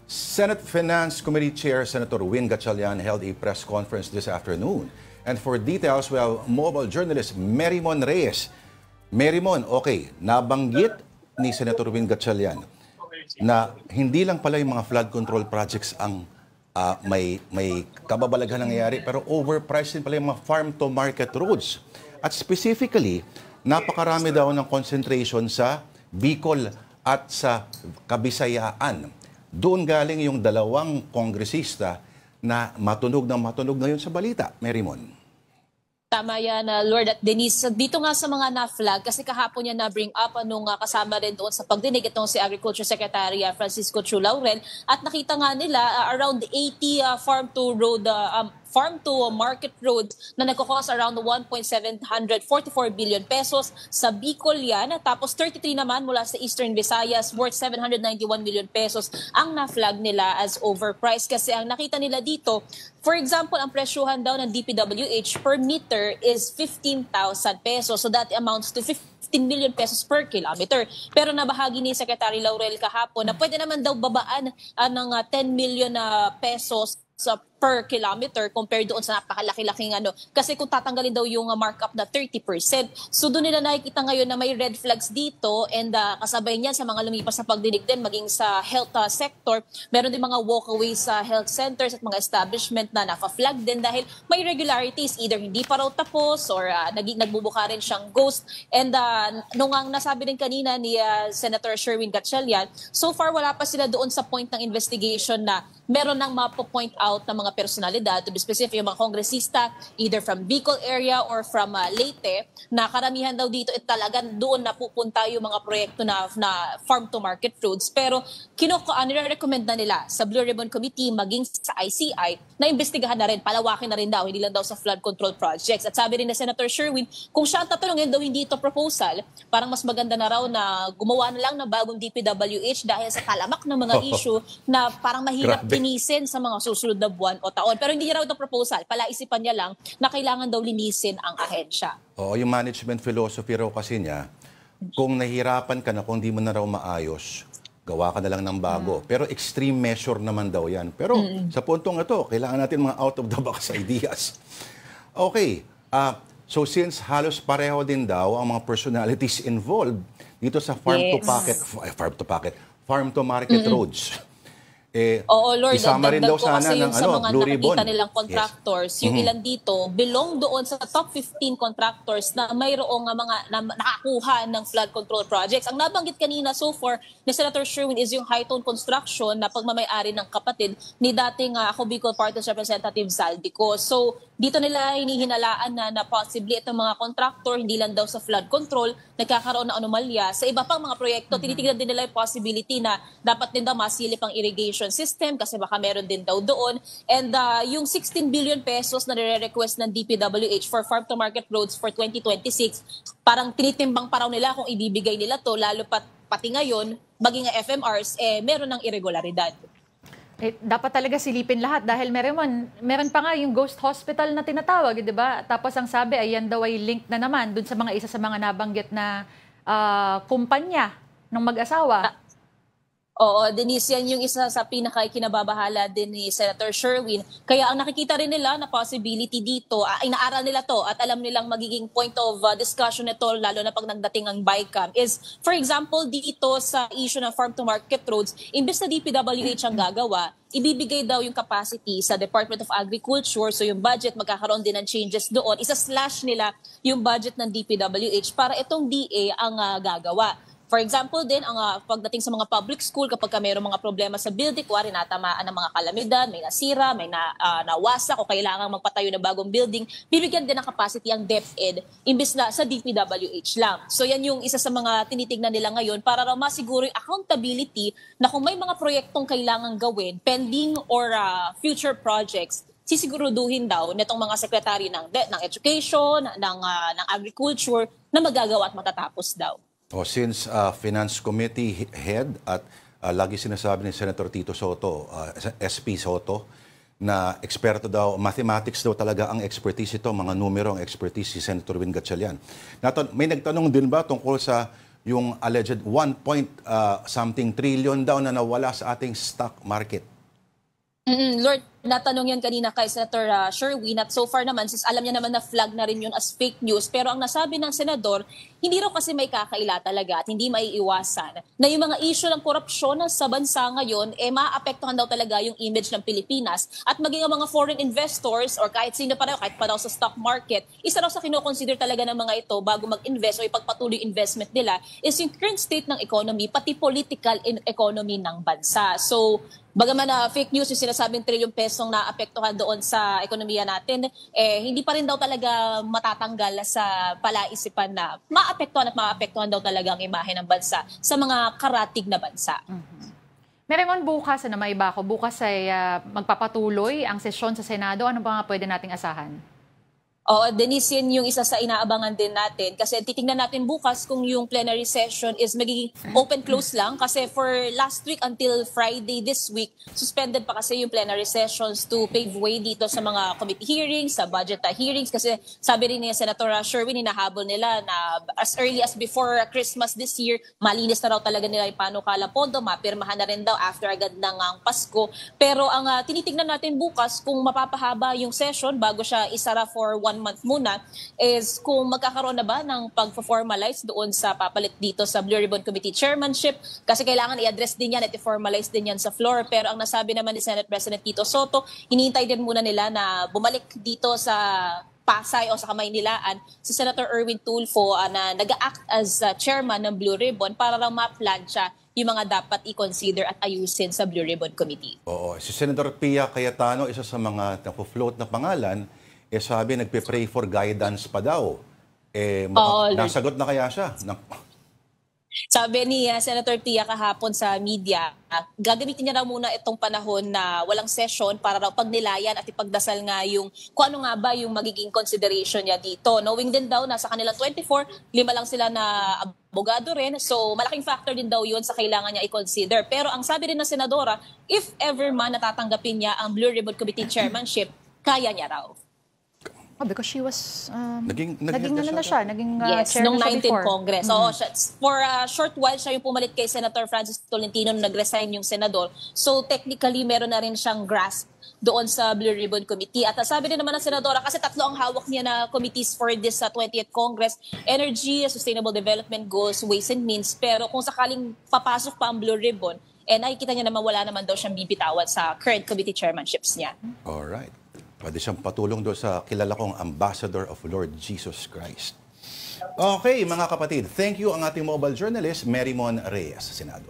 Senate Finance Committee Chair Senator Win Gatchalian held a press conference this afternoon. And for details, we have mobile journalist Merymon Reyes. Merymon, okay, nabanggit ni Senator Win Gatchalian na hindi lang pala yung mga flood control projects ang may kababalaghan nangyayari, pero overpriced din pala yung mga farm-to-market roads. At specifically, napakarami daw ng concentration sa Bicol at sa Kabisayaan. Doon galing yung dalawang kongresista na matunog ngayon sa balita. Merymon. Tama yan, Lord at Denise. Dito nga sa mga na-flag, kasi kahapon niya na-bring up anong kasama rin doon sa pagdinig itong si Agriculture Secretary Francisco Chu Laurel. At nakita nga nila around 80 farm-to-market roads na nagkakos around 1.744 billion pesos. Sa Bicol yan, tapos 33 naman mula sa Eastern Visayas worth 791 million pesos ang na-flag nila as overpriced. Kasi ang nakita nila dito, for example, ang presyuhan daw ng DPWH per meter is 15,000 pesos. So that amounts to 15 million pesos per kilometer. Pero nabahagi ni Secretary Laurel kahapon na pwede naman daw babaan ng 10 million pesos sa per kilometer compared doon sa napakalaki-laking Kasi kung tatanggalin daw yung markup na 30%. So doon nila nakikita ngayon na may red flags dito and kasabay niyan sa mga lumipas na pagdinig din maging sa health sector. Meron din mga walkaways sa health centers at mga establishment na naka-flag din dahil may irregularities. Either hindi pa raw tapos or nagbubuka rin siyang ghost. And nung ang nasabi rin kanina ni Senator Sherwin Gatchalian, so far wala pa sila doon sa point ng investigation na meron nang mapo-point out ng mga personalidad, to be specific, yung mga kongresista, either from Bicol area or from Leyte, na karamihan daw dito talagang doon napupunta yung mga proyekto na farm-to-market roads. Pero nire-recommend na nila sa Blue Ribbon Committee maging sa ICI na imbestigahan na rin, palawakin na rin daw, hindi lang daw sa flood control projects. At sabi rin na Senator Sherwin, kung siya ang tatanungin daw hindi ito proposal, parang mas maganda na raw na gumawa na lang ng bagong DPWH dahil sa talamak ng mga issue na parang mahirap linisin sa mga susunod na buwan o taon. Pero hindi raw ito proposal. Palaisipan niya lang na kailangan daw linisin ang ahensya. Oo, yung management philosophy raw kasi niya, kung nahihirapan ka na, kung di mo na raw maayos, gawa ka na lang ng bago. Pero extreme measure naman daw yan. Pero sa puntong ito, kailangan natin mga out-of-the-box ideas. Okay. So since halos pareho din daw ang mga personalities involved dito sa farm-to-market roads, oo, Lord, isama rin daw sana ng sa mga Blue Ribbon. nakikita nilang contractors, yung ilan dito, belong doon sa top 15 contractors na mayroong mga nakakuha ng flood control projects. Ang nabanggit kanina so far ni Senator Sherwin is yung Hightone Construction na pagmamayari ng kapatid ni dating Bicol Parties Representative Zaldico. So, dito nila hinihinalaan na possibly itong mga contractor, hindi lang daw sa flood control, nagkakaroon ng anomalya. Sa iba pang mga proyekto, tinitignan din nila yung possibility na dapat din daw masilip ang irrigation system kasi baka meron din daw doon. And yung 16 billion pesos na nire-request ng DPWH for farm-to-market roads for 2026, parang tinitimbang pa raw nila kung ibibigay nila to, lalo pati ngayon, maging FMRs, meron ng irregularidad. Dapat talaga silipin lahat dahil meron pa nga yung ghost hospital na tinatawag, di ba? Tapos ang sabi ay yan daw ay link na naman dun sa mga isa sa mga nabanggit na kumpanya ng mag-asawa. Oo, Denise, yan yung isa sa pinaka-kinababahala din ni Senator Sherwin. Kaya ang nakikita rin nila na possibility dito, inaaral nila to at alam nilang magiging point of discussion nito lalo na pag nagdating ang BICAM is, for example, dito sa issue ng farm-to-market roads, imbes na DPWH ang gagawa, ibibigay daw yung capacity sa Department of Agriculture, so yung budget magkakaroon din ng changes doon. Isa-slash nila yung budget ng DPWH para itong DA ang gagawa. For example din, ang pagdating sa mga public school, kapag mayroong mga problema sa building, kuwari natamaan ng mga kalamidad, may nasira, may nawasak o kailangan magpatayo ng bagong building, bibigyan din ng capacity ang DepEd, imbis na sa DPWH lang. So yan yung isa sa mga tinitignan nila ngayon para raw masiguro yung accountability na kung may mga proyektong kailangan gawin, pending or future projects, sisiguruduhin daw nitong mga sekretary ng education, ng agriculture na magagawa at matatapos daw. Since Finance Committee head at lagi sinasabi ni Senator Tito Soto, SP Soto, na eksperto daw, mathematics daw talaga ang expertise ito, mga numero ang expertise si Senator Win Gatchalian. May nagtanong din ba tungkol sa yung alleged 1 point something trillion daw na nawala sa ating stock market. Lord, natanong yan kanina kay Senator Sherwin at so far naman, since alam niya naman na flag na rin yun as fake news, pero ang nasabi ng senador, hindi raw kasi may kakaila talaga at hindi maiiwasan na yung mga issue ng korupsyon sa bansa ngayon, maapektuhan daw talaga yung image ng Pilipinas at maging ang mga foreign investors or kahit sino pa raw, kahit pa daw sa stock market, isa raw sa kinoconsider talaga ng mga ito bago mag-invest o ipagpatuloy investment nila is yung current state ng economy, pati political economy ng bansa. So, bagaman na fake news yung sinasabing trilyong pesong naapektuhan doon sa ekonomiya natin, hindi pa rin daw talaga matatanggal sa palaisipan na maapektuhan daw talaga ang imahe ng bansa sa mga karatig na bansa. Meron bukas, na may iba ko, bukas ay magpapatuloy ang sesyon sa Senado. Ano ba nga pwede nating asahan? Oo, Denise, yun yung isa sa inaabangan din natin kasi titingnan natin bukas kung yung plenary session is magiging open-close lang kasi for last week until Friday this week, suspended pa kasi yung plenary sessions to pave way dito sa mga committee hearings, sa budget hearings kasi sabi rin ni Senator Sherwin, hinahabol nila na as early as before Christmas this year, malinis na raw talaga nila yung panukala pondo, mapirmahan na rin daw after agad ng Pasko. Pero ang tinitingnan natin bukas kung mapapahaba yung session bago siya isara for 1 month muna is kung magkakaroon na ba ng pag-formalize doon sa papalit dito sa Blue Ribbon Committee chairmanship kasi kailangan i-address din yan at i-formalize din yan sa floor. Pero ang nasabi naman ni Senate President Tito Soto, hinihintay din muna nila na bumalik dito sa Pasay o sa Kamaynilaan si Senator Erwin Tulfo na nag-act as chairman ng Blue Ribbon para lang ma-plancha yung mga dapat i-consider at ayusin sa Blue Ribbon Committee. Oo, si Senator Pia Cayetano, isa sa mga napo-float na pangalan, sabi nagpe-pray for guidance pa daw. Nasagot na kaya siya? Sabi ni Senator Pia kahapon sa media, gagamitin niya raw muna itong panahon na walang session para raw pagnilayan at ipagdasal nga yung kung ano nga ba yung magiging consideration niya dito. Knowing din daw na sa kanilang 24, 5 lang sila na abogado rin. So malaking factor din daw yun sa kailangan niya i-consider. Pero ang sabi rin ng Senadora, if ever man natatanggapin niya ang Blue Ribbon Committee chairmanship, kaya niya raw. Because she was, naging yes, chair nung na siya 19th before. Congress. For a short while, siya yung pumalit kay Senator Francis Tolentino nung nag-resign yung senador. So technically, meron na rin siyang grasp doon sa Blue Ribbon Committee. At sabi din naman ng senadora, kasi 3 ang hawak niya na committees for this 20th Congress, Energy, Sustainable Development Goals, Ways and Means. Pero kung sakaling papasok pa ang Blue Ribbon, nakikita niya naman wala naman daw siyang bibitawan sa current committee chairmanships niya. Alright. Pwede siyang patulong doon sa kilala kong Ambassador of Lord Jesus Christ. Okay, mga kapatid. Thank you ang ating mobile journalist, Merymon Reyes, sa Senado.